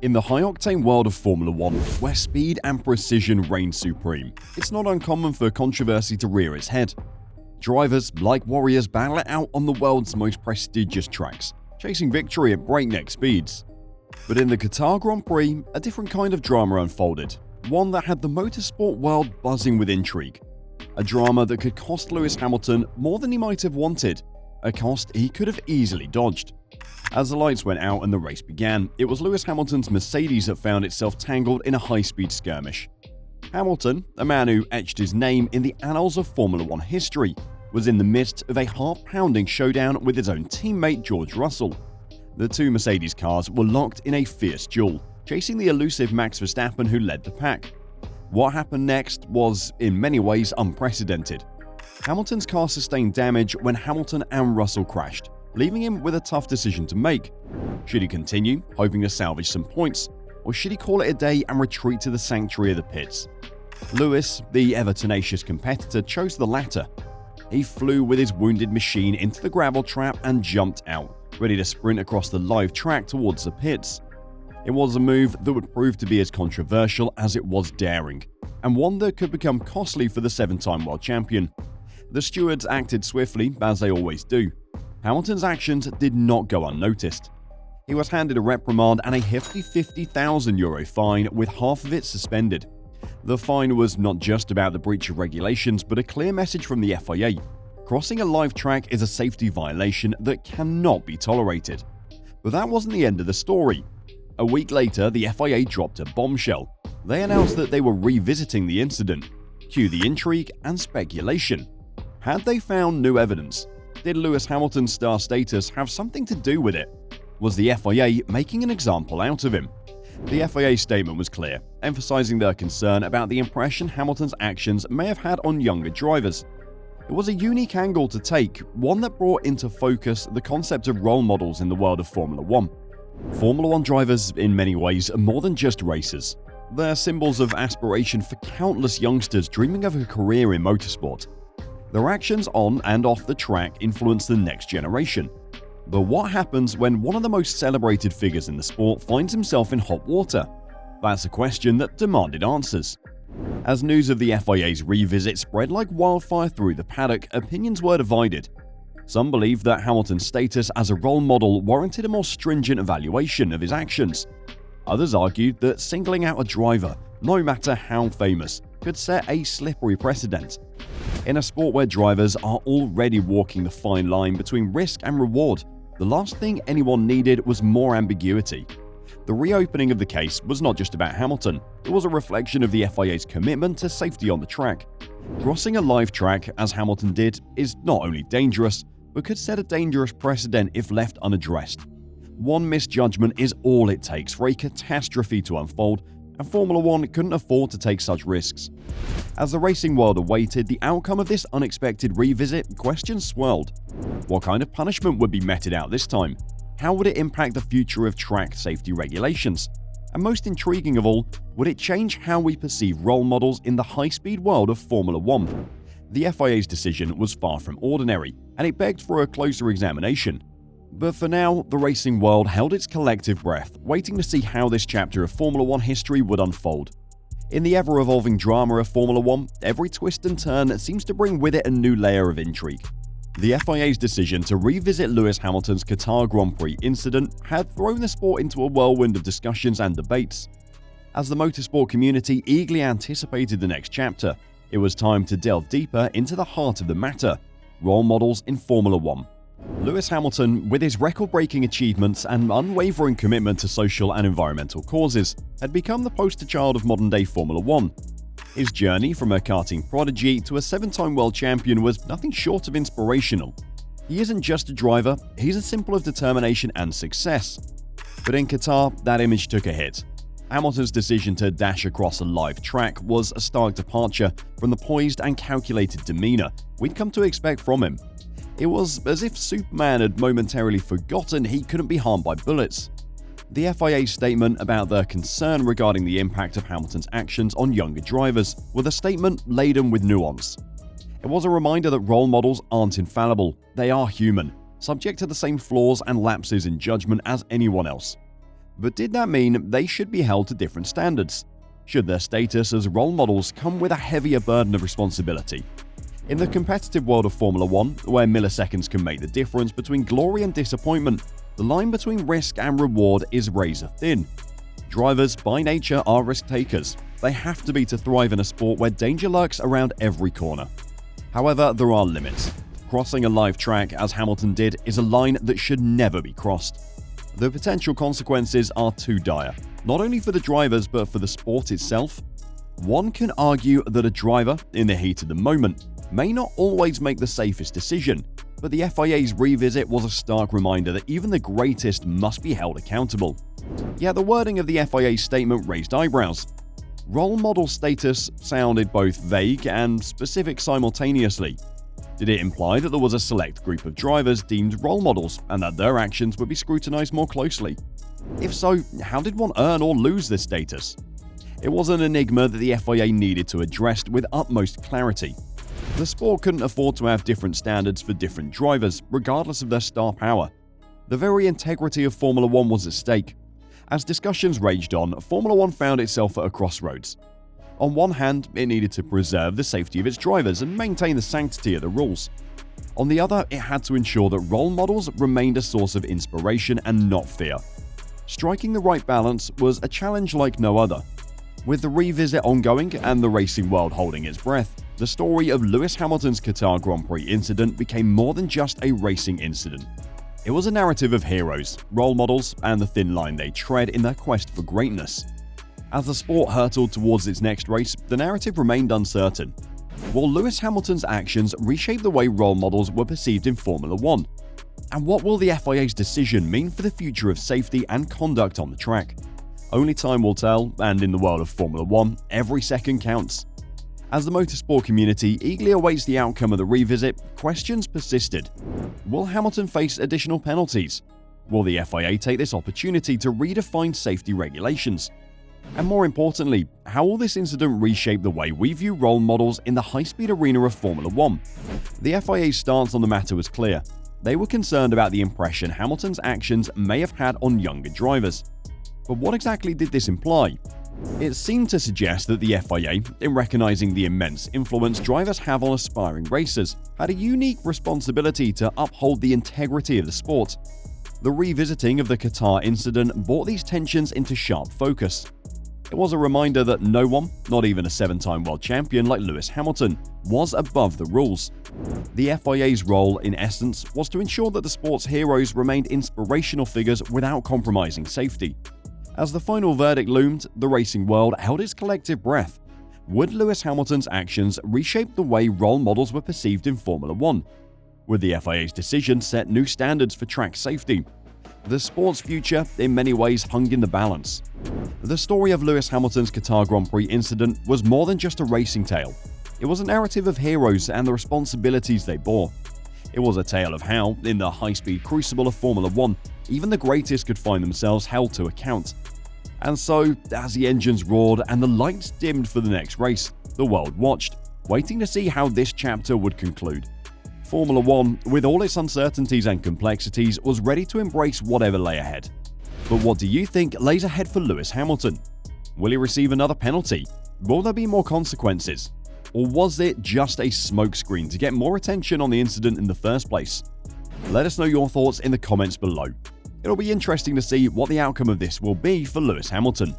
In the high-octane world of Formula 1, where speed and precision reign supreme, it's not uncommon for controversy to rear its head. Drivers, like warriors, battle it out on the world's most prestigious tracks, chasing victory at breakneck speeds. But in the Qatar Grand Prix, a different kind of drama unfolded, one that had the motorsport world buzzing with intrigue. A drama that could cost Lewis Hamilton more than he might have wanted, a cost he could have easily dodged. As the lights went out and the race began, it was Lewis Hamilton's Mercedes that found itself tangled in a high-speed skirmish. Hamilton, a man who etched his name in the annals of Formula 1 history, was in the midst of a heart-pounding showdown with his own teammate George Russell. The two Mercedes cars were locked in a fierce duel, chasing the elusive Max Verstappen who led the pack. What happened next was, in many ways, unprecedented. Hamilton's car sustained damage when Hamilton and Russell crashed, leaving him with a tough decision to make. Should he continue, hoping to salvage some points, or should he call it a day and retreat to the sanctuary of the pits? Lewis, the ever-tenacious competitor, chose the latter. He flew with his wounded machine into the gravel trap and jumped out, ready to sprint across the live track towards the pits. It was a move that would prove to be as controversial as it was daring, and one that could become costly for the seven-time world champion. The stewards acted swiftly, as they always do. Hamilton's actions did not go unnoticed. He was handed a reprimand and a hefty €50,000 fine, with half of it suspended. The fine was not just about the breach of regulations, but a clear message from the FIA. Crossing a live track is a safety violation that cannot be tolerated. But that wasn't the end of the story. A week later, the FIA dropped a bombshell. They announced that they were revisiting the incident. Cue the intrigue and speculation. Had they found new evidence? Did Lewis Hamilton's star status have something to do with it? Was the FIA making an example out of him? The FIA statement was clear, emphasizing their concern about the impression Hamilton's actions may have had on younger drivers. It was a unique angle to take, one that brought into focus the concept of role models in the world of Formula 1. Formula 1 drivers, in many ways, are more than just racers. They're symbols of aspiration for countless youngsters dreaming of a career in motorsport. Their actions on and off the track influence the next generation. But what happens when one of the most celebrated figures in the sport finds himself in hot water? That's a question that demanded answers. As news of the FIA's revisit spread like wildfire through the paddock, opinions were divided. Some believed that Hamilton's status as a role model warranted a more stringent evaluation of his actions. Others argued that singling out a driver, no matter how famous, could set a slippery precedent. In a sport where drivers are already walking the fine line between risk and reward, the last thing anyone needed was more ambiguity. The reopening of the case was not just about Hamilton, it was a reflection of the FIA's commitment to safety on the track. Crossing a live track, as Hamilton did, is not only dangerous, but could set a dangerous precedent if left unaddressed. One misjudgment is all it takes for a catastrophe to unfold, and Formula 1 couldn't afford to take such risks. As the racing world awaited the outcome of this unexpected revisit, questions swirled. What kind of punishment would be meted out this time? How would it impact the future of track safety regulations? And most intriguing of all, would it change how we perceive role models in the high-speed world of Formula 1? The FIA's decision was far from ordinary, and it begged for a closer examination. But for now, the racing world held its collective breath, waiting to see how this chapter of Formula 1 history would unfold. In the ever-evolving drama of Formula 1, every twist and turn seems to bring with it a new layer of intrigue. The FIA's decision to revisit Lewis Hamilton's Qatar Grand Prix incident had thrown the sport into a whirlwind of discussions and debates. As the motorsport community eagerly anticipated the next chapter, it was time to delve deeper into the heart of the matter: role models in Formula 1. Lewis Hamilton, with his record-breaking achievements and unwavering commitment to social and environmental causes, had become the poster child of modern-day Formula 1. His journey from a karting prodigy to a seven-time world champion was nothing short of inspirational. He isn't just a driver, he's a symbol of determination and success. But in Qatar, that image took a hit. Hamilton's decision to dash across a live track was a stark departure from the poised and calculated demeanor we'd come to expect from him. It was as if Superman had momentarily forgotten he couldn't be harmed by bullets. The FIA's statement about their concern regarding the impact of Hamilton's actions on younger drivers was a statement laden with nuance. It was a reminder that role models aren't infallible, they are human, subject to the same flaws and lapses in judgment as anyone else. But did that mean they should be held to different standards? Should their status as role models come with a heavier burden of responsibility? In the competitive world of Formula 1, where milliseconds can make the difference between glory and disappointment, the line between risk and reward is razor thin. Drivers, by nature, are risk takers. They have to be to thrive in a sport where danger lurks around every corner. However, there are limits. Crossing a live track, as Hamilton did, is a line that should never be crossed. The potential consequences are too dire, not only for the drivers but for the sport itself. One can argue that a driver, in the heat of the moment, may not always make the safest decision, but the FIA's revisit was a stark reminder that even the greatest must be held accountable. Yet the wording of the FIA's statement raised eyebrows. Role model status sounded both vague and specific simultaneously. Did it imply that there was a select group of drivers deemed role models and that their actions would be scrutinized more closely? If so, how did one earn or lose this status? It was an enigma that the FIA needed to address with utmost clarity. The sport couldn't afford to have different standards for different drivers, regardless of their star power. The very integrity of Formula 1 was at stake. As discussions raged on, Formula 1 found itself at a crossroads. On one hand, it needed to preserve the safety of its drivers and maintain the sanctity of the rules. On the other, it had to ensure that role models remained a source of inspiration and not fear. Striking the right balance was a challenge like no other. With the revisit ongoing and the racing world holding its breath, the story of Lewis Hamilton's Qatar Grand Prix incident became more than just a racing incident. It was a narrative of heroes, role models, and the thin line they tread in their quest for greatness. As the sport hurtled towards its next race, the narrative remained uncertain. Will Lewis Hamilton's actions reshape the way role models were perceived in Formula 1? And what will the FIA's decision mean for the future of safety and conduct on the track? Only time will tell, and in the world of Formula 1, every second counts. As the motorsport community eagerly awaits the outcome of the revisit, questions persisted. Will Hamilton face additional penalties? Will the FIA take this opportunity to redefine safety regulations? And more importantly, how will this incident reshape the way we view role models in the high-speed arena of Formula 1? The FIA's stance on the matter was clear. They were concerned about the impression Hamilton's actions may have had on younger drivers. But what exactly did this imply? It seemed to suggest that the FIA, in recognizing the immense influence drivers have on aspiring racers, had a unique responsibility to uphold the integrity of the sport. The revisiting of the Qatar incident brought these tensions into sharp focus. It was a reminder that no one, not even a 7-time world champion like Lewis Hamilton, was above the rules. The FIA's role, in essence, was to ensure that the sport's heroes remained inspirational figures without compromising safety. As the final verdict loomed, the racing world held its collective breath. Would Lewis Hamilton's actions reshape the way role models were perceived in Formula 1? Would the FIA's decision set new standards for track safety? The sport's future, in many ways, hung in the balance. The story of Lewis Hamilton's Qatar Grand Prix incident was more than just a racing tale. It was a narrative of heroes and the responsibilities they bore. It was a tale of how, in the high-speed crucible of Formula 1, even the greatest could find themselves held to account. And so, as the engines roared and the lights dimmed for the next race, the world watched, waiting to see how this chapter would conclude. Formula 1, with all its uncertainties and complexities, was ready to embrace whatever lay ahead. But what do you think lays ahead for Lewis Hamilton? Will he receive another penalty? Will there be more consequences? Or was it just a smokescreen to get more attention on the incident in the first place? Let us know your thoughts in the comments below. It'll be interesting to see what the outcome of this will be for Lewis Hamilton.